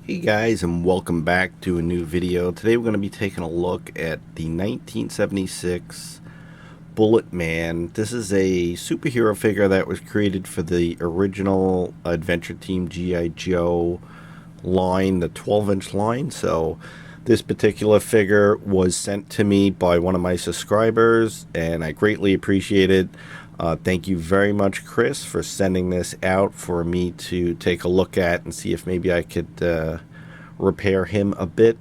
Hey guys, and welcome back to a new video. Today we're going to be taking a look at the 1976 BULLETMAN. This is a superhero figure that was created for the original Adventure Team G.I. Joe line, the 12-inch line. So this particular figure was sent to me by one of my subscribers, and I greatly appreciate it. Thank you very much, Chris, for sending this out for me to take a look at and see if maybe I could repair him a bit.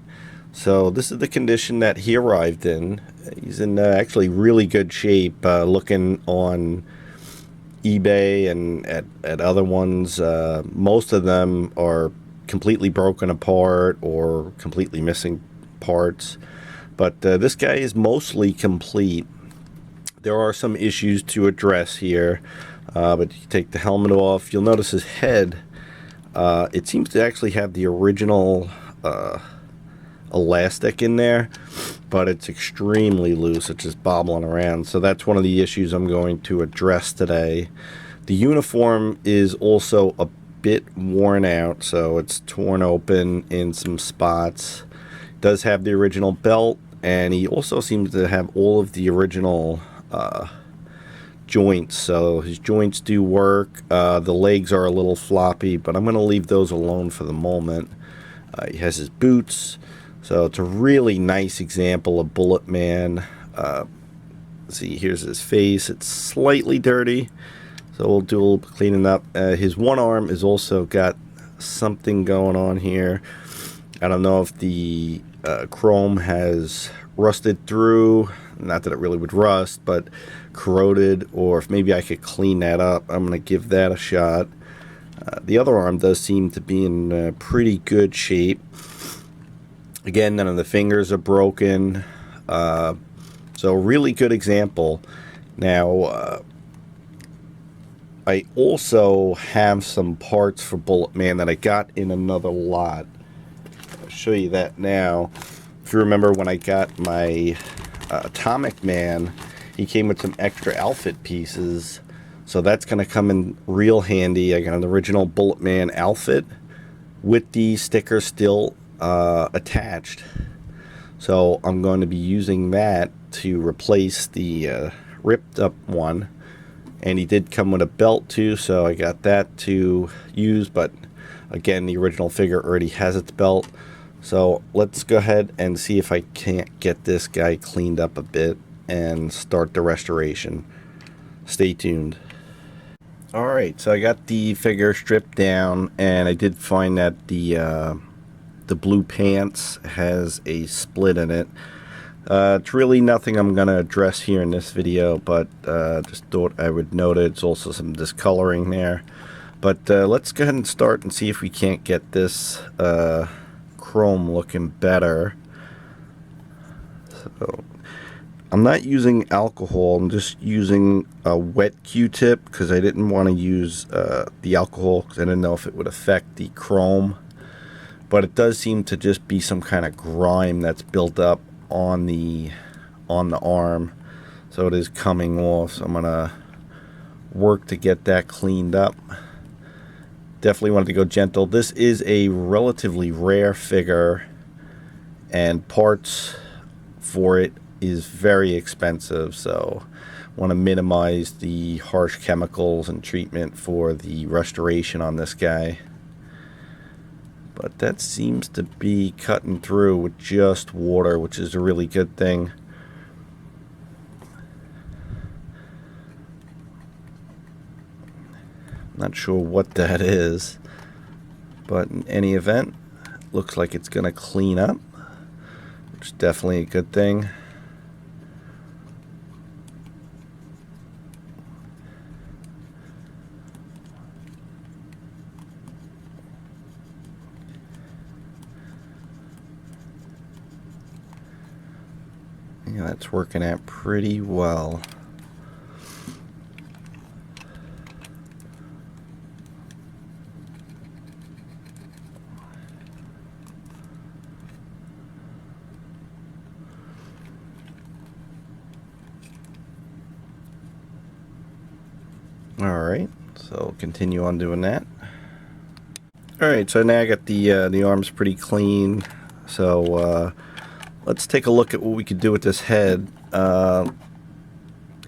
So this is the condition that he arrived in. He's in actually really good shape. Looking on eBay and at other ones, most of them are completely broken apart or completely missing parts. But this guy is mostly complete. There are some issues to address here, but you take the helmet off, you'll notice his head, it seems to actually have the original elastic in there, but it's extremely loose. It's just bobbling around. So that's one of the issues I'm going to address today. The uniform is also a bit worn out, so it's torn open in some spots. It does have the original belt, and he also seems to have all of the original joints, so his joints do work. The legs are a little floppy, but I'm going to leave those alone for the moment. He has his boots, so it's a really nice example of BULLETMAN. See, here's his face. It's slightly dirty, so we'll do a little cleaning up. His one arm is also got something going on here. I don't know if the chrome has rusted through. Not that it really would rust, but corroded, or if maybe I could clean that up. I'm going to give that a shot. The other arm does seem to be in pretty good shape. Again, none of the fingers are broken. So really good example. Now, I also have some parts for BULLETMAN that I got in another lot. I'll show you that now. If you remember when I got my Atomic Man, he came with some extra outfit pieces, so that's going to come in real handy. I got an original BULLETMAN outfit with the sticker still attached, so I'm going to be using that to replace the ripped up one. And he did come with a belt too, so I got that to use, but again, the original figure already has its belt. So let's go ahead and see if I can't get this guy cleaned up a bit and start the restoration. Stay tuned. Alright, so I got the figure stripped down, and I did find that the blue pants has a split in it. It's really nothing I'm going to address here in this video, but just thought I would note it. It's also some discoloring there. But let's go ahead and start and see if we can't get this chrome looking better. So I'm not using alcohol, I'm just using a wet Q-tip because I didn't want to use the alcohol because I didn't know if it would affect the chrome. But it does seem to just be some kind of grime that's built up on the arm, so it is coming off. So I'm gonna work to get that cleaned up. Definitely wanted to go gentle. This is a relatively rare figure, and parts for it is very expensive, so want to minimize the harsh chemicals and treatment for the restoration on this guy. But that seems to be cutting through with just water, which is a really good thing. Not sure what that is, but in any event, looks like it's going to clean up, which is definitely a good thing. Yeah, that's working out pretty well. Alright, so continue on doing that. Alright, so now I got the arms pretty clean. So let's take a look at what we could do with this head.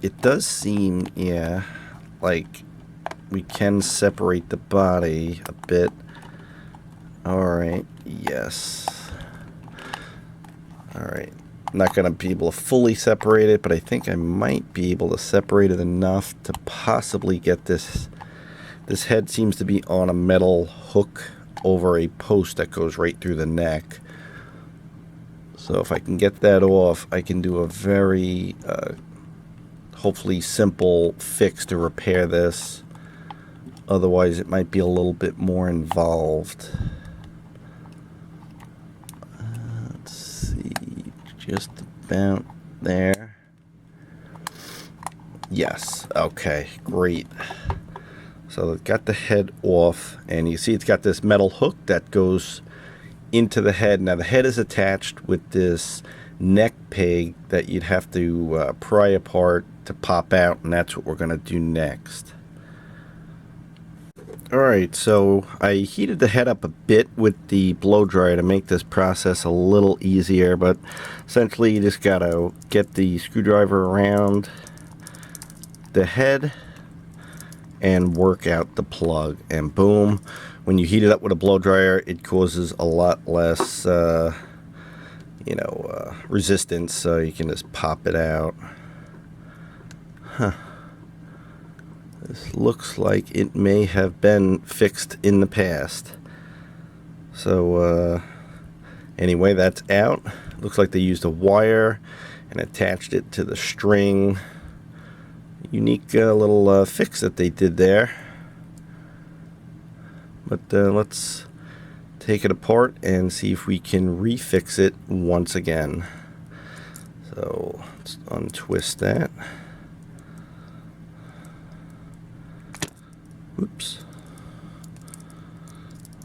It does seem, yeah, like we can separate the body a bit. Alright, yes. Alright, I'm not going to be able to fully separate it, but I think I might be able to separate it enough to possibly get this. This head seems to be on a metal hook over a post that goes right through the neck. So if I can get that off, I can do a very, hopefully simple fix to repair this. Otherwise, it might be a little bit more involved. Let's see, just about there. Yes, okay, great. So I've got the head off, and you see it's got this metal hook that goes into the head. Now the head is attached with this neck peg that you'd have to pry apart to pop out, and that's what we're going to do next. Alright, so I heated the head up a bit with the blow dryer to make this process a little easier, but essentially you just got to get the screwdriver around the head and work out the plug, and boom, when you heat it up with a blow dryer, it causes a lot less resistance, so you can just pop it out. This looks like it may have been fixed in the past. So anyway, that's out. Looks like they used a wire and attached it to the string. Unique little fix that they did there. But let's take it apart and see if we can refix it once again. So let's untwist that. Oops.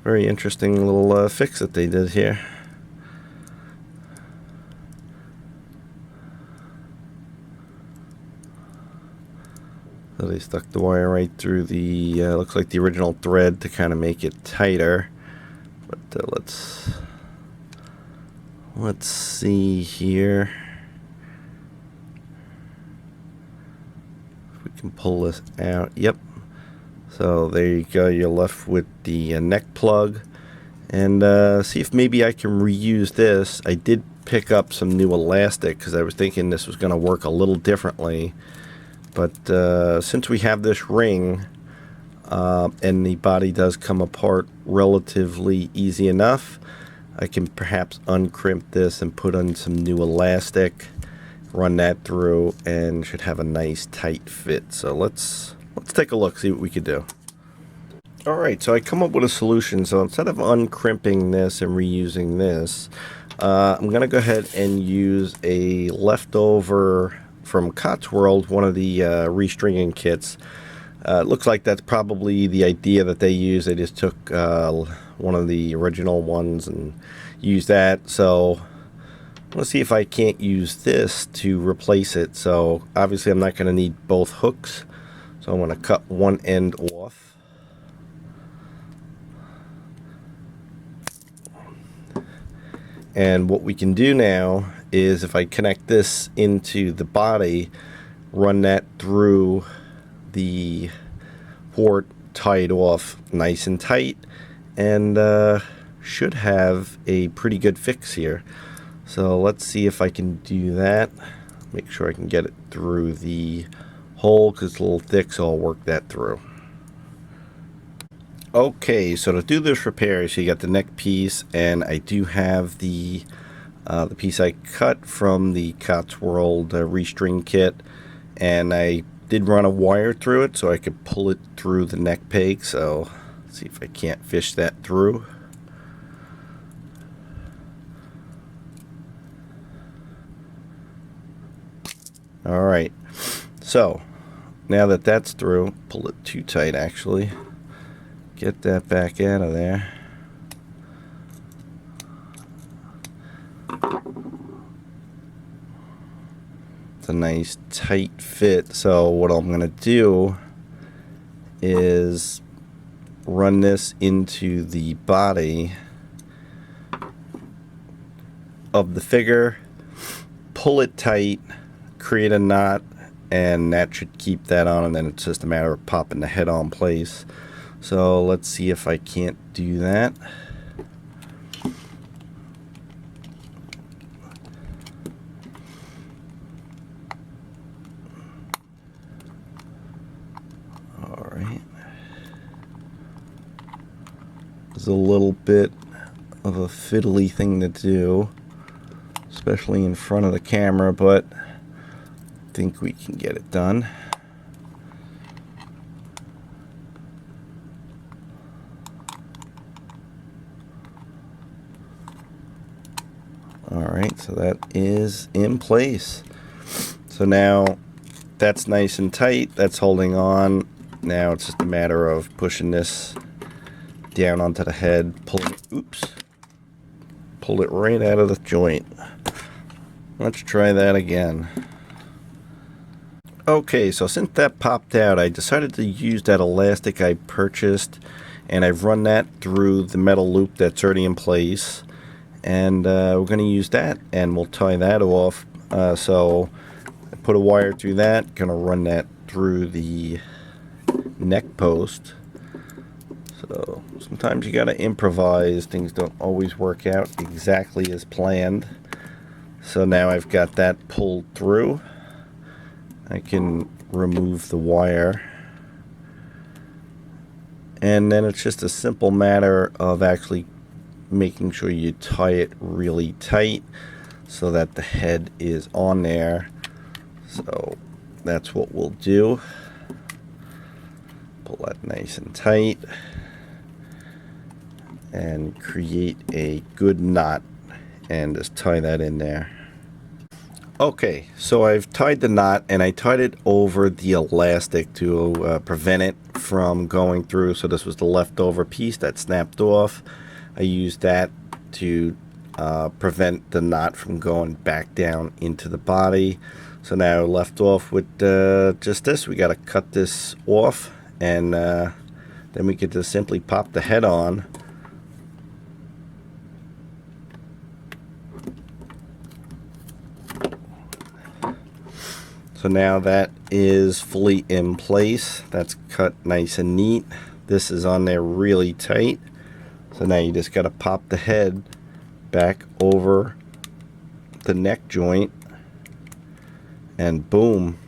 Very interesting little fix that they did here. So they stuck the wire right through the, looks like the original thread to kind of make it tighter. But let's see here. If we can pull this out. Yep. So there you go. You're left with the neck plug. And see if maybe I can reuse this. I did pick up some new elastic because I was thinking this was going to work a little differently. But since we have this ring and the body does come apart relatively easy enough, I can perhaps uncrimp this and put on some new elastic, run that through, and should have a nice tight fit. So let's take a look, see what we could do. Alright, so I come up with a solution. So instead of uncrimping this and reusing this, I'm going to go ahead and use a leftover from Cotswold, one of the restringing kits. It looks like that's probably the idea that they use. They just took one of the original ones and used that. So let's see if I can't use this to replace it. So obviously I'm not going to need both hooks. So I'm going to cut one end off. And what we can do now is if I connect this into the body, run that through the port, tie it off nice and tight, and should have a pretty good fix here. So let's see if I can do that. Make sure I can get it through the hole because it's a little thick, so I'll work that through. Okay, so to do this repair, so you got the neck piece, and I do have the piece I cut from the Cotswold restring kit, and I did run a wire through it so I could pull it through the neck peg. So let's see if I can't fish that through. Alright, so now that that's through, pull it too tight actually. Get that back out of there. It's a nice tight fit. So what I'm going to do is run this into the body of the figure, pull it tight, create a knot, and that should keep that on, and then it's just a matter of popping the head on place. So let's see if I can't do that. Alright. It's a little bit of a fiddly thing to do, especially in front of the camera, but I think we can get it done. Alright, so that is in place. So now that's nice and tight, that's holding on. Now it's just a matter of pushing this down onto the head, pull it right out of the joint. Let's try that again. Okay, so since that popped out, I decided to use that elastic I purchased, and I've run that through the metal loop that's already in place, and we're going to use that, and we'll tie that off. So I put a wire through that, going to run that through the neck post. So sometimes you got to improvise, things don't always work out exactly as planned. So now I've got that pulled through. I can remove the wire, and then it's just a simple matter of actually making sure you tie it really tight so that the head is on there. So that's what we'll do. Pull that nice and tight and create a good knot and just tie that in there. Okay, so I've tied the knot, and I tied it over the elastic to prevent it from going through. So this was the leftover piece that snapped off. I used that to prevent the knot from going back down into the body. So now left off with just this. We got to cut this off, and then we could just simply pop the head on. So now that is fully in place. That's cut nice and neat. This is on there really tight. So now you just got to pop the head back over the neck joint, and boom,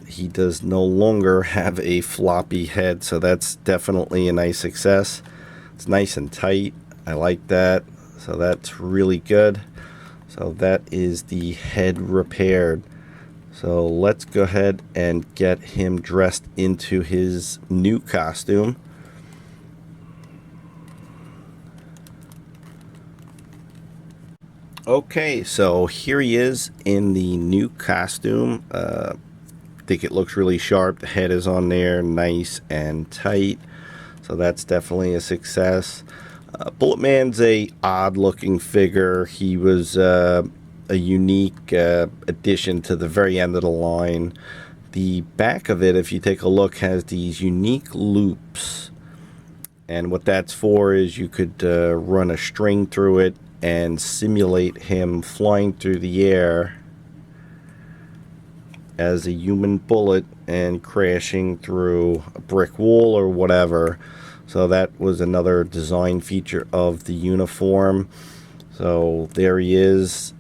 he does no longer have a floppy head. So that's definitely a nice success. It's nice and tight. I like that. So that's really good. So that is the head repaired. So let's go ahead and get him dressed into his new costume. Okay, so here he is in the new costume. I think it looks really sharp. The head is on there, nice and tight. So that's definitely a success. BULLETMAN's a odd looking figure. He was a unique addition to the very end of the line. The back of it, if you take a look, has these unique loops, and what that's for is you could run a string through it and simulate him flying through the air as a human bullet and crashing through a brick wall or whatever. So that was another design feature of the uniform. So there he is,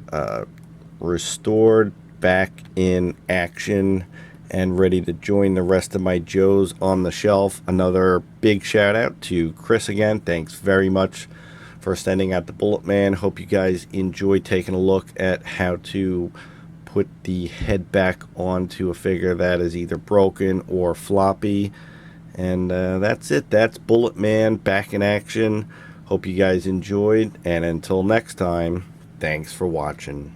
restored, back in action, and ready to join the rest of my Joes on the shelf. Another big shout out to Chris again. Thanks very much for sending out the BULLETMAN. Hope you guys enjoy taking a look at how to put the head back onto a figure that is either broken or floppy. And that's it. That's BULLETMAN back in action. Hope you guys enjoyed, and until next time, thanks for watching.